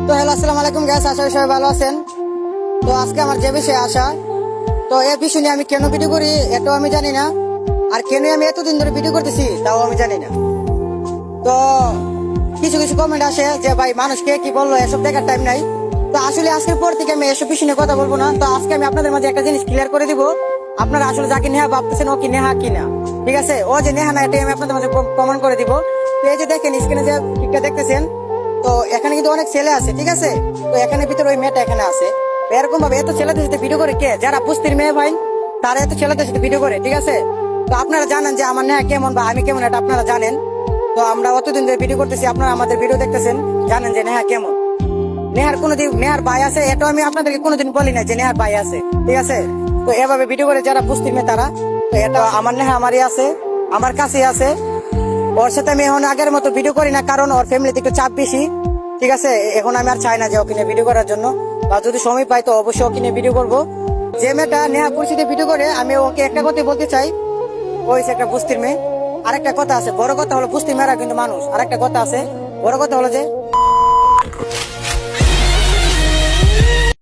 তো হ্যালো, আসসালামু আলাইকুম গাইস, আশা করি সবাই ভালো আছেন। তো আজকে আমার যে বিষয়ে আসা, তো এই বিষয় নিয়ে আমি কেন ভিডিও করি এটাও আমি জানি না, আর কেন আমি এতদিন ধরে ভিডিও করতেছি তাও আমি জানি না। তো কিছু কিছু কমেন্ট আসে যে ভাই মানুষকে কি বললো, এসব দেখার টাইম নাই। তো আসলে আজকের পর থেকে আমি এসব বিষয় নিয়ে কথা বলবো না। তো আজকে আমি আপনাদের মাঝে একটা জিনিস ক্লিয়ার করে দিব, আপনারা আসলে যাকে নেহা ভাবতেছেন ও কি নেহা কিনা। ঠিক আছে, ও যে নেহা না এটাই আমি আপনাদের মাঝে প্রমাণ করে দিব। তো এই যে দেখেন স্ক্রিনে যে পিকটা দেখতেছেন, তো এখানে কিন্তু অনেক ছেলে আছে, ঠিক আছে। তো এখানে ভিতরে ওই মেয়েটা এখানে আছে। এরকম ভাবে এত ছেলেদের সাথে ভিডিও করে কে, যারা পুস্তির মেয়ে ভাই তারা এত ছেলেদের সাথে ভিডিও করে, ঠিক আছে। তো আপনারা জানেন যে আমার নেহা কেমন বা আমি কেমন, এটা আপনারা জানেন। তো আমরা অতদিন ধরে ভিডিও করতেছি, আপনারা আমাদের ভিডিও দেখতেছেন, জানেন যে নেহা কেমন। নেহার কোনোদিন নেহার ভাই আছে এটা আমি আপনাদেরকে কোনোদিন বলি না যে নেহার ভাই আছে, ঠিক আছে। তো এভাবে ভিডিও করে যারা পুস্তির মেয়ে তারা, তো এটা আমার নেহা আমারই আছে, আমার কাছেই আছে। ওর সাথে আমি এখন আগের মতো ভিডিও করি না, কারণ ওর ফ্যামিলিতে একটু চাপ বেশি, ঠিক আছে। এখন আমি আর চাই না যে ওকে নিয়ে ভিডিও করার জন্য, বা যদি সময় পাই তো অবশ্যই ওকে নিয়ে ভিডিও করবো। যে মেয়েটা নেহা পরিচিতি ভিডিও করে, আমি ওকে একটা কথাই বলতে চাই, ও হচ্ছে একটা বুস্তির মেয়ে। আরেকটা কথা আছে, বড় কথা হলো বুস্তির মেয়েরা কিন্তু মানুষ। আরেকটা কথা আছে, বড় কথা হলো যে